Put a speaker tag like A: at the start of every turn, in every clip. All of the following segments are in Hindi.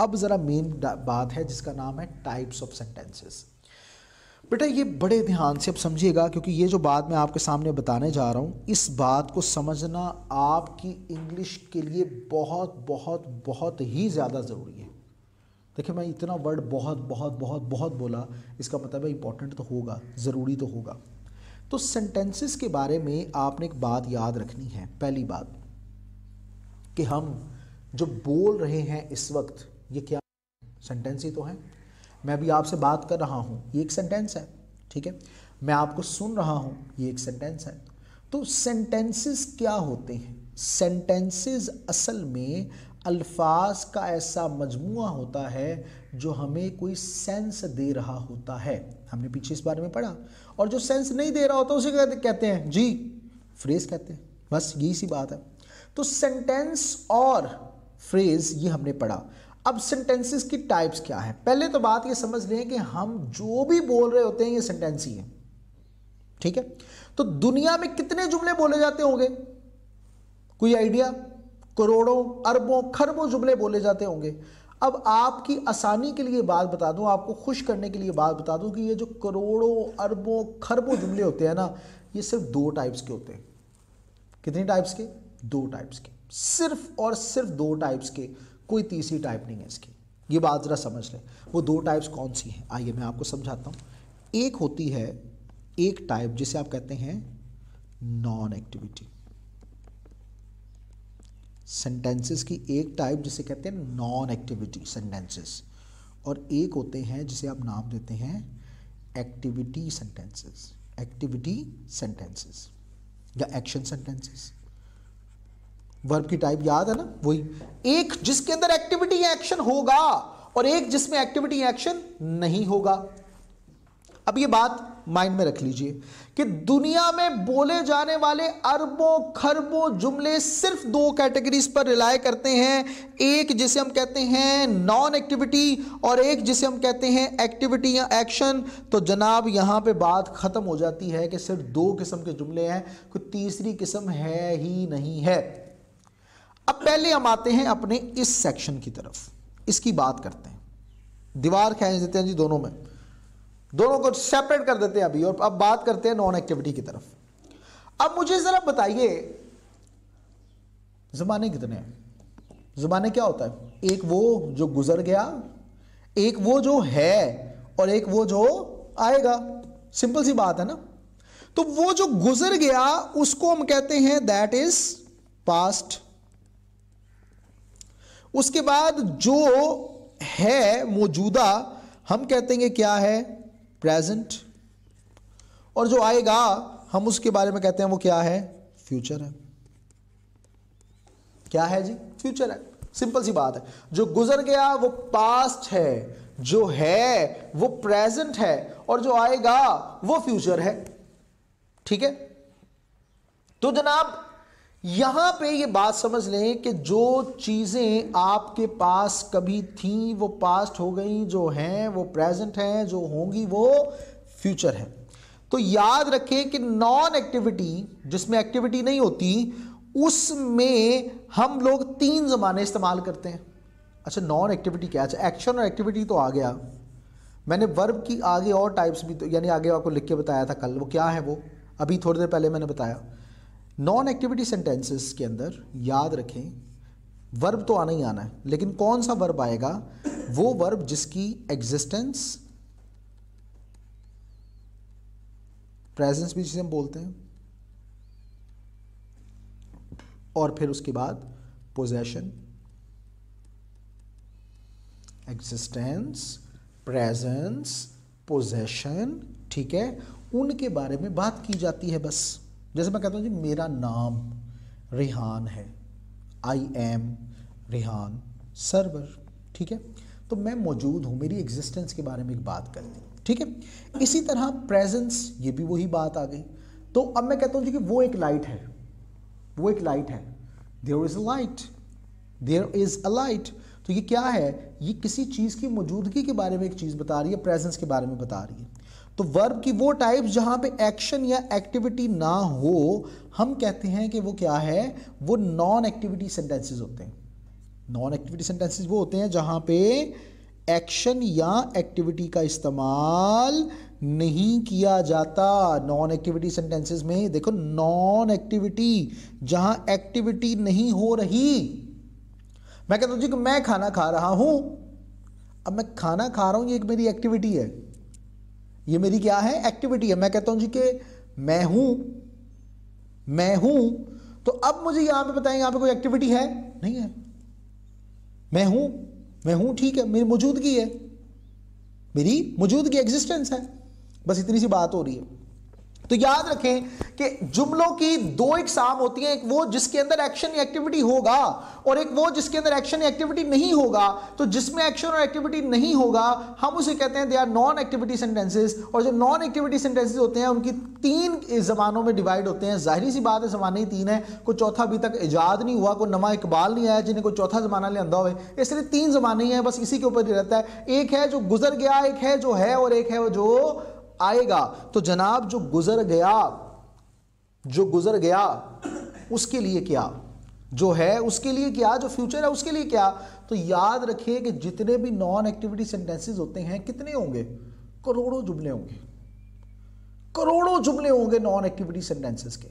A: अब ज़रा मेन बात है जिसका नाम है टाइप्स ऑफ सेंटेंसेस। बेटा ये बड़े ध्यान से अब समझिएगा, क्योंकि ये जो बात मैं आपके सामने बताने जा रहा हूँ, इस बात को समझना आपकी इंग्लिश के लिए बहुत बहुत बहुत ही ज़्यादा ज़रूरी है। देखिए मैं इतना वर्ड बहुत बहुत बहुत बहुत बोला, इसका मतलब है इंपॉर्टेंट तो होगा, ज़रूरी तो होगा। तो सेंटेंसेस के बारे में आपने एक बात याद रखनी है। पहली बात कि हम जो बोल रहे हैं इस वक्त, ये क्या सेंटेंस ही तो है। मैं अभी आपसे बात कर रहा हूँ, ये एक सेंटेंस है, ठीक है। मैं आपको सुन रहा हूँ, ये एक सेंटेंस है। तो सेंटेंसेस क्या होते हैं? सेंटेंसेस असल में अल्फाज का ऐसा मजमुआ होता है जो हमें कोई सेंस दे रहा होता है। हमने पीछे इस बारे में पढ़ा। और जो सेंस नहीं दे रहा होता उसे कहते हैं जी, फ्रेज कहते हैं। बस यही सी बात है। तो सेंटेंस और फ्रेज ये हमने पढ़ा। अब सेंटेंसेस की टाइप्स क्या है? पहले तो बात ये समझ लें कि हम जो भी बोल रहे होते हैं ये सेंटेंस ही है, ठीक है। तो दुनिया में कितने जुमले बोले जाते होंगे? कोई आइडिया? करोड़ों, अरबों, खरबों जुमले बोले जाते होंगे। अब आपकी आसानी के लिए बात बता दूं, आपको खुश करने के लिए बात बता दूं कि ये जो करोड़ों, अरबों, खरबों जुमले होते हैं ना, ये सिर्फ दो टाइप्स के होते हैं। कितनी टाइप्स के? दो टाइप्स के, सिर्फ और सिर्फ दो टाइप्स के, कोई तीसरी टाइप नहीं है इसकी। ये बात जरा समझ लें। वो दो टाइप्स कौन सी हैं? आइए मैं आपको समझाता हूँ। एक होती है एक टाइप जिसे आप कहते हैं नॉन एक्टिविटी। सेंटेंसेस की एक टाइप जिसे कहते हैं नॉन एक्टिविटी सेंटेंसेस, और एक होते हैं जिसे आप नाम देते हैं एक्टिविटी सेंटेंसेस। एक्टिविटी सेंटेंसेस या एक्शन सेंटेंसेस। वर्ब की टाइप याद है ना? वही, एक जिसके अंदर एक्टिविटी या एक्शन होगा और एक जिसमें एक्टिविटी या एक्शन नहीं होगा। अब ये बात माइंड में रख लीजिए कि दुनिया में बोले जाने वाले अरबों खरबों जुमले सिर्फ दो कैटेगरीज पर रिलाय करते हैं। एक जिसे हम कहते हैं नॉन एक्टिविटी और एक जिसे हम कहते हैं एक्टिविटी या एक्शन। तो जनाब यहां पे बात खत्म हो जाती है कि सिर्फ दो किस्म के जुमले हैं, कोई तीसरी किस्म है ही नहीं है। अब पहले हम आते हैं अपने इस सेक्शन की तरफ, इसकी बात करते हैं। दीवार खींच देते हैं जी दोनों में, दोनों को सेपरेट कर देते हैं अभी, और अब बात करते हैं नॉन एक्टिविटी की तरफ। अब मुझे जरा बताइए, ज़माने कितने हैं? ज़माने क्या होता है? एक वो जो गुजर गया, एक वो जो है, और एक वो जो आएगा। सिंपल सी बात है ना। तो वो जो गुजर गया उसको हम कहते हैं दैट इज पास्ट। उसके बाद जो है मौजूदा हम कहते हैं क्या है? प्रेजेंट। और जो आएगा हम उसके बारे में कहते हैं वो क्या है? फ्यूचर है। क्या है जी? फ्यूचर है। सिंपल सी बात है। जो गुजर गया वो पास्ट है, जो है वो प्रेजेंट है, और जो आएगा वो फ्यूचर है। ठीक है। तो जनाब यहां पे ये बात समझ लें कि जो चीजें आपके पास कभी थी वो पास्ट हो गई, जो हैं वो प्रेजेंट हैं, जो होंगी वो फ्यूचर है। तो याद रखें कि नॉन एक्टिविटी, जिसमें एक्टिविटी नहीं होती, उसमें हम लोग तीन ज़माने इस्तेमाल करते हैं। अच्छा, नॉन एक्टिविटी क्या? अच्छा, एक्शन और एक्टिविटी तो आ गया। मैंने वर्ब की आगे और टाइप्स भी तो, यानी आगे आपको लिख के बताया था कल, वो क्या है? वो अभी थोड़ी देर पहले मैंने बताया। नॉन एक्टिविटी सेंटेंसेस के अंदर याद रखें वर्ब तो आना ही आना है, लेकिन कौन सा वर्ब आएगा? वो वर्ब जिसकी एग्जिस्टेंस, प्रेजेंस भी जिसे हम बोलते हैं, और फिर उसके बाद पोजेशन। एग्जिस्टेंस, प्रेजेंस, पोजेशन, ठीक है, उनके बारे में बात की जाती है। बस जैसे मैं कहता हूँ जी मेरा नाम रेहान है, आई एम रेहान सर्वर, ठीक है। तो मैं मौजूद हूँ, मेरी एग्जिस्टेंस के बारे में एक बात कर दी, ठीक है। इसी तरह प्रेजेंस, ये भी वही बात आ गई। तो अब मैं कहता हूँ जी कि वो एक लाइट है, वो एक लाइट है, there is a light, there is a light. तो ये क्या है? ये किसी चीज़ की मौजूदगी के बारे में एक चीज़ बता रही है, प्रेजेंस के बारे में बता रही है। तो वर्ब की वो टाइप जहां पे एक्शन या एक्टिविटी ना हो, हम कहते हैं कि वो क्या है? वो नॉन एक्टिविटी सेंटेंसेस होते हैं। नॉन एक्टिविटी सेंटेंसेस वो होते हैं जहां पे एक्शन या एक्टिविटी का इस्तेमाल नहीं किया जाता। नॉन एक्टिविटी सेंटेंसेस में देखो, नॉन एक्टिविटी जहां एक्टिविटी नहीं हो रही। मैं कहता हूं जी कि मैं खाना खा रहा हूं। अब मैं खाना खा रहा हूं, ये एक मेरी एक्टिविटी है, ये मेरी क्या है, एक्टिविटी है। मैं कहता हूं जी कि मैं हूं, तो अब मुझे यहां पे बताएं, यहां पे कोई एक्टिविटी है? नहीं है। मैं हूं, ठीक है, मेरी मौजूदगी है, मेरी मौजूदगी, एग्जिस्टेंस है। बस इतनी सी बात हो रही है। तो याद रखें कि जुमलों की दो इकसाम होती हैं, एक वो जिसके अंदर एक्शन या एक्टिविटी होगा और एक वो जिसके अंदर एक्शन या एक्टिविटी नहीं होगा। तो जिसमें एक्शन और एक्टिविटी नहीं होगा हम उसे कहते हैं they are non activity sentences. और जो नॉन एक्टिविटी सेंटेंसेस होते हैं उनकी 3 जमानों में डिवाइड होते हैं। जाहिर सी बात है जमाने ही 3 है, कोई चौथा अभी तक इजाद नहीं हुआ, कोई नवा इकबाल नहीं आया जिन्हें कोई चौथा जमाना ले आंदा हो, इसलिए 3 जमाने ही हैं, बस इसी के ऊपर ही रहता है। एक है जो गुजर गया, एक है जो है, और एक है वो जो आएगा। तो जनाब जो गुजर गया उसके लिए क्या, जो है उसके लिए क्या, जो फ्यूचर है उसके लिए क्या। तो याद रखिए कि जितने भी नॉन एक्टिविटी सेंटेंसेस होते हैं कितने होंगे, करोड़ों जुमले होंगे, करोड़ों जुमले होंगे नॉन एक्टिविटी सेंटेंसेस के।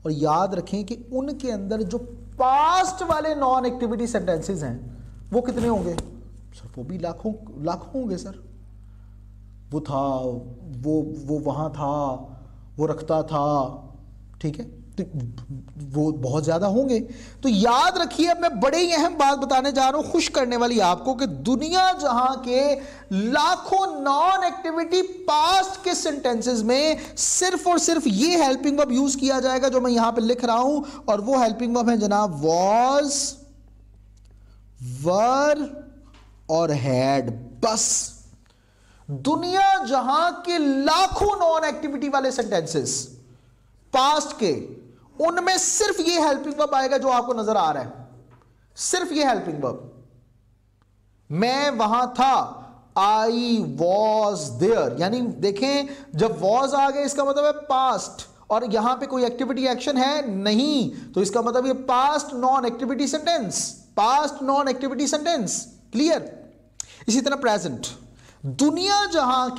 A: और याद रखें कि उनके अंदर जो पास्ट वाले नॉन एक्टिविटी सेंटेंसेस हैं वो कितने होंगे सर, वो भी लाखों होंगे सर। वो था, वो वहाँ था, वो रखता था, ठीक है, तो वो बहुत ज़्यादा होंगे। तो याद रखिए, अब मैं बड़े ही अहम बात बताने जा रहा हूँ, खुश करने वाली आपको, कि दुनिया जहां के लाखों नॉन एक्टिविटी पास्ट के सेंटेंसेस में सिर्फ और सिर्फ ये हेल्पिंग वर्ब यूज किया जाएगा जो मैं यहां पे लिख रहा हूं, और वो हेल्पिंग वर्ब है जनाब वॉज, वर और हैड। बस दुनिया जहां के लाखों नॉन एक्टिविटी वाले सेंटेंसेस पास्ट के, उनमें सिर्फ ये हेल्पिंग वर्ब आएगा जो आपको नजर आ रहा है, सिर्फ ये हेल्पिंग वर्ब। मैं वहां था, आई वॉज देयर, यानी देखें जब वॉज आ गए इसका मतलब है पास्ट, और यहां पे कोई एक्टिविटी एक्शन है नहीं, तो इसका मतलब ये past non activity sentence, past non activity sentence. Clear? इसी तरह प्रेजेंट, दुनिया जहां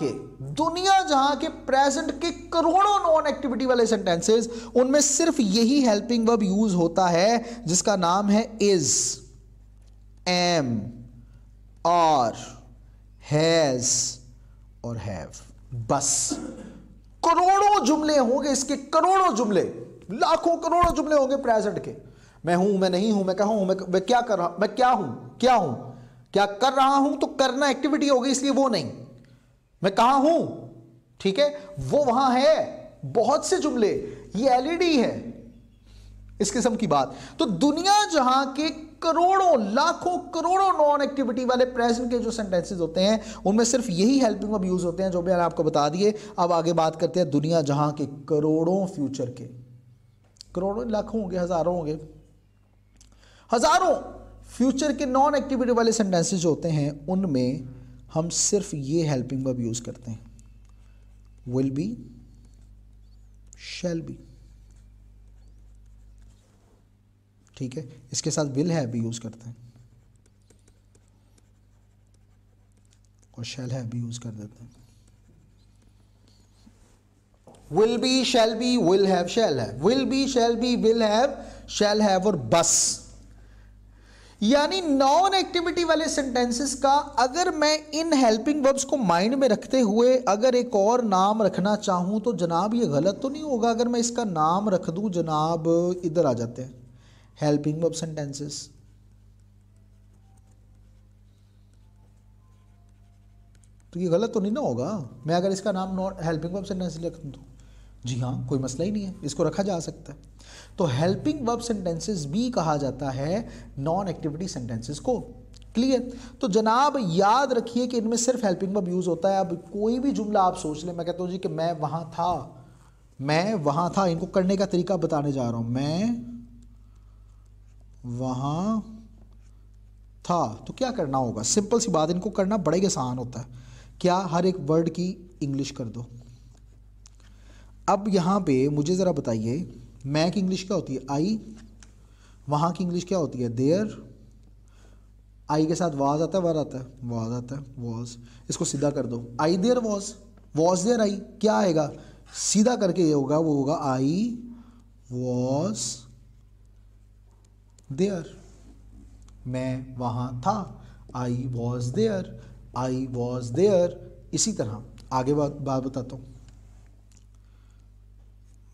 A: के प्रेजेंट के करोड़ों नॉन एक्टिविटी वाले सेंटेंसेस, उनमें सिर्फ यही हेल्पिंग वर्ब यूज होता है जिसका नाम है इज, एम, आर, हैज और हैव। बस करोड़ों जुमले होंगे इसके, करोड़ों जुमले, लाखों करोड़ों जुमले होंगे प्रेजेंट के। मैं हूं, मैं नहीं हूं, मैं कहां हूं, मैं क्या कर रहा हूं, मैं क्या हूं, क्या कर रहा हूं, तो करना एक्टिविटी होगी इसलिए वो नहीं, मैं कहां हूं, ठीक है, वो वहां है। बहुत से जुमले, ये एलईडी है, इस किस्म की बात। तो दुनिया जहां के करोड़ों, लाखों करोड़ों नॉन एक्टिविटी वाले प्रेजेंट के जो सेंटेंसेस होते हैं उनमें सिर्फ यही हेल्पिंग वर्ब यूज होते हैं जो मैंने आपको बता दिए। अब आगे बात करते हैं दुनिया जहां के करोड़ों फ्यूचर के, करोड़ों, लाखों होंगे, हजारों होंगे, हजारों फ्यूचर के नॉन एक्टिविटी वाले सेंटेंसेस जो होते हैं उनमें हम सिर्फ ये हेल्पिंग वर्ब यूज करते हैं, विल बी, शैल बी, ठीक है, इसके साथ विल हैव भी यूज करते हैं और शैल हैव भी यूज कर देते हैं। Will be, shall B, will have, shall have, will be, shall B, will have, shall have और बस। यानी नॉन एक्टिविटी वाले सेंटेंसेस का अगर मैं इन हेल्पिंग वर्ब्स को माइंड में रखते हुए अगर एक और नाम रखना चाहूं तो जनाब ये गलत तो नहीं होगा अगर मैं इसका नाम रख दूं जनाब, इधर आ जाते हैं हेल्पिंग वर्ब सेंटेंसेस। तो ये गलत तो नहीं ना होगा मैं अगर इसका नाम नॉट हेल्पिंग वर्ब सेंटेंसेस लिख दूं? जी हाँ, कोई मसला ही नहीं है, इसको रखा जा सकता है। तो हेल्पिंग वर्ब सेंटेंसेस भी कहा जाता है नॉन एक्टिविटी सेंटेंसेस को। क्लियर? तो जनाब याद रखिए कि इनमें सिर्फ हेल्पिंग वर्ब यूज होता है। अब कोई भी जुमला आप सोच लें, मैं कहता हूँ जी कि मैं वहां था, मैं वहां था, इनको करने का तरीका बताने जा रहा हूं। मैं वहां था, तो क्या करना होगा? सिंपल सी बात, इनको करना बड़ा ही आसान होता है। क्या? हर एक वर्ड की इंग्लिश कर दो। अब यहां पे मुझे ज़रा बताइए, मैं की इंग्लिश क्या होती है? आई। वहां की इंग्लिश क्या होती है? देयर। आई के साथ वाज आता है, वर आता है, वाज आता है, वाज। इसको सीधा कर दो, I there was there I, क्या आएगा? सीधा करके ये होगा, वो होगा आई वॉज देयर, मैं वहाँ था, I was there, I was there. इसी तरह आगे बात बताता हूँ।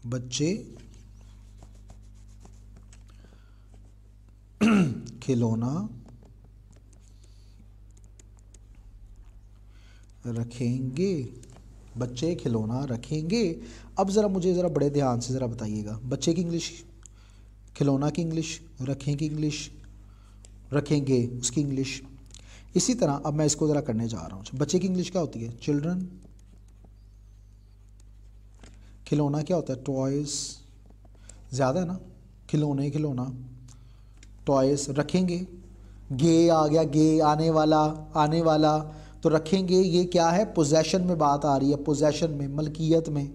A: बच्चे खिलौना रखेंगे, बच्चे खिलौना रखेंगे। अब ज़रा मुझे ज़रा बड़े ध्यान से ज़रा बताइएगा, बच्चे की इंग्लिश, खिलौना की इंग्लिश, रखें की इंग्लिश, रखेंगे उसकी इंग्लिश। इसी तरह अब मैं इसको ज़रा करने जा रहा हूँ। बच्चे की इंग्लिश क्या होती है? चिल्ड्रन। खिलौना क्या होता है? टॉयज़। ज़्यादा है ना, खिलौने, खिलौना, टॉयज़। रखेंगे, गे आ गया, गे आने वाला, आने वाला, तो रखेंगे ये क्या है? पोजेशन में बात आ रही है, पोजेशन में, मलकियत में,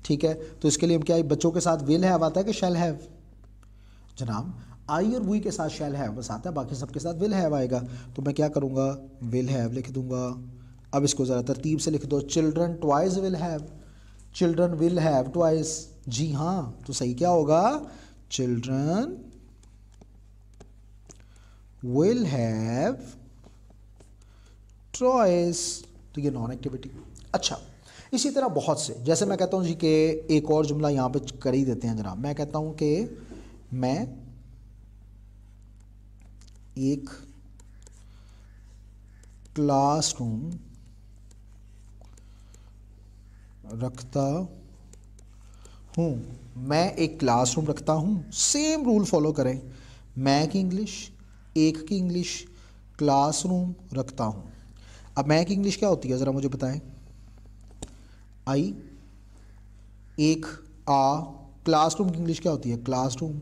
A: ठीक है। तो इसके लिए हम क्या, बच्चों के साथ विल हैव आता है कि शैल हैव? जनाब आई और वी के साथ शैल हैव बस आता है, बाकी सबके साथ विल हैव आएगा। तो मैं क्या करूँगा? विल हैव लिख दूँगा। अब इसको ज़रा तरतीब से लिख दो, children twice will have, children will have twice. जी हाँ, तो सही क्या होगा? Children will have twice. तो ये नॉन एक्टिविटी। अच्छा, इसी तरह बहुत से, जैसे मैं कहता हूँ जी कि एक और जुमला यहाँ पे कर ही देते हैं जनाब। मैं कहता हूँ कि मैं एक क्लासरूम रखता हूँ, मैं एक क्लासरूम रखता हूँ। सेम रूल फॉलो करें, मैं की इंग्लिश, एक की इंग्लिश, क्लासरूम रखता हूँ। अब मैं की इंग्लिश क्या होती है ज़रा मुझे बताएं? आई, एक, आ। क्लासरूम की इंग्लिश क्या होती है? क्लासरूम।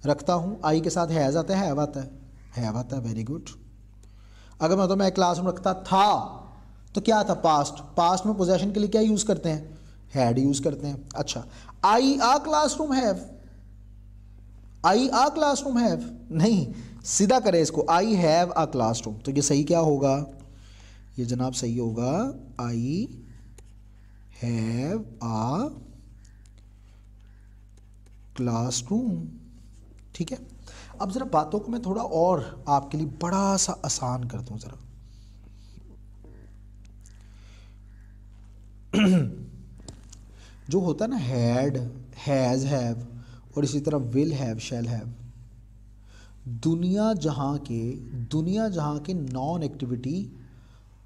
A: रखता हूँ, आई के साथ हैज़ आता है, हैव आता है, हैव आता है, वेरी गुड। अगर मैं तो मैं क्लासरूम रखता था तो क्या था? पास्ट। पास्ट में पोजेशन के लिए क्या यूज़ करते हैं? हैड यूज़ करते हैं। अच्छा, I a classroom have, I a classroom have नहीं, सीधा करें इसको, आई हैव आ क्लासरूम। तो ये सही क्या होगा? ये जनाब सही होगा, आई हैव आ क्लासरूम। ठीक है। अब ज़रा बातों को मैं थोड़ा और आपके लिए बड़ा सा आसान कर दूं ज़रा। जो होता है ना हैड, हैज़, हैव और इसी तरह विल हैव, शैल हैव, दुनिया जहाँ के नॉन एक्टिविटी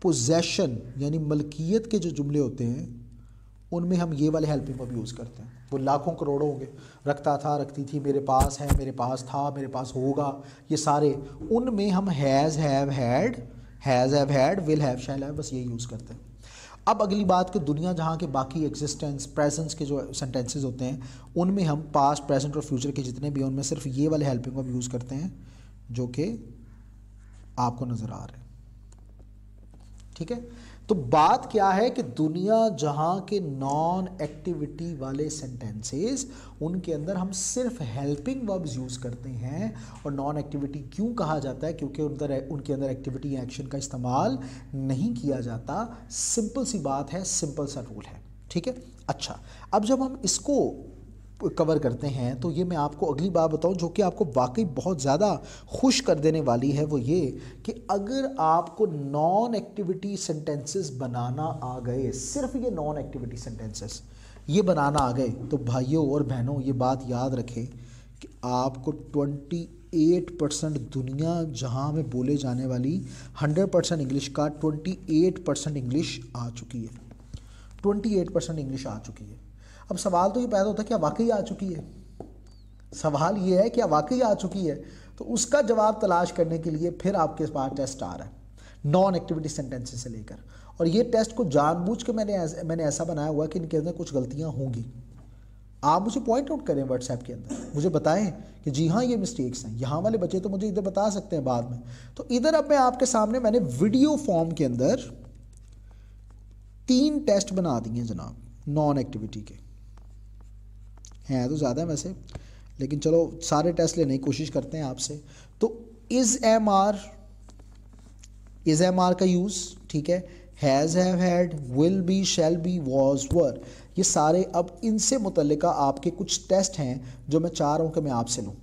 A: पोजेशन यानी मलकियत के जो जुमले होते हैं उनमें हम ये वाले हेल्पिंग वर्ब यूज़ करते हैं। वो लाखों करोड़ों होंगे, रखता था, रखती थी, मेरे पास है, मेरे पास था, मेरे पास होगा, ये सारे, उनमें हम has, have, had, will have, shall have, बस ये यूज़ करते हैं। अब अगली बात कि दुनिया जहाँ के बाकी एग्जिस्टेंस, प्रेजेंस के जो सेंटेंसेस होते हैं उनमें हम पास्ट, प्रेजेंट और फ्यूचर के जितने भी हैं उनमें सिर्फ ये वाले हेल्पिंग वर्ब यूज़ करते हैं जो कि आपको नज़र आ रहे हैं। ठीक है। तो बात क्या है कि दुनिया जहां के नॉन एक्टिविटी वाले सेंटेंसेस उनके अंदर हम सिर्फ हेल्पिंग वर्ब्स यूज़ करते हैं। और नॉन एक्टिविटी क्यों कहा जाता है? क्योंकि उनके अंदर एक्टिविटी एक्शन का इस्तेमाल नहीं किया जाता। सिंपल सी बात है, सिंपल सा रूल है। ठीक है। अच्छा, अब जब हम इसको कवर करते हैं तो ये मैं आपको अगली बात बताऊं जो कि आपको वाकई बहुत ज़्यादा खुश कर देने वाली है, वो ये कि अगर आपको नॉन एक्टिविटी सेंटेंसेस बनाना आ गए, सिर्फ ये नॉन एक्टिविटी सेंटेंसेस ये बनाना आ गए, तो भाइयों और बहनों ये बात याद रखें कि आपको 28% दुनिया जहां में बोले जाने वाली 100% इंग्लिश का 28% इंग्लिश आ चुकी है। 28% इंग्लिश आ चुकी है। अब सवाल तो ये पैदा होता है क्या वाकई आ चुकी है? सवाल ये है क्या वाकई आ चुकी है? तो उसका जवाब तलाश करने के लिए फिर आपके पास टेस्ट आ रहा है नॉन एक्टिविटी सेंटेंसेस से लेकर। और ये टेस्ट को जानबूझ के मैंने ऐसा बनाया हुआ कि इनके अंदर कुछ गलतियां होंगी। आप मुझे पॉइंट आउट करें व्हाट्सएप के अंदर, मुझे बताएं कि जी हाँ ये मिस्टेक्स हैं। यहाँ वाले बच्चे तो मुझे इधर बता सकते हैं बाद में। तो इधर अब मैं आपके सामने मैंने वीडियो फॉर्म के अंदर 3 टेस्ट बना दिए जनाब नॉन एक्टिविटी के। हैं तो ज़्यादा है वैसे, लेकिन चलो सारे टेस्ट लेने की कोशिश करते हैं आपसे। तो इज एम आर का यूज़, ठीक है, has, have, had, will be, shall be, was, were, ये सारे अब इनसे मुतल्लिका आपके कुछ टेस्ट हैं जो मैं चाह रहा हूँ कि मैं आपसे लूँ।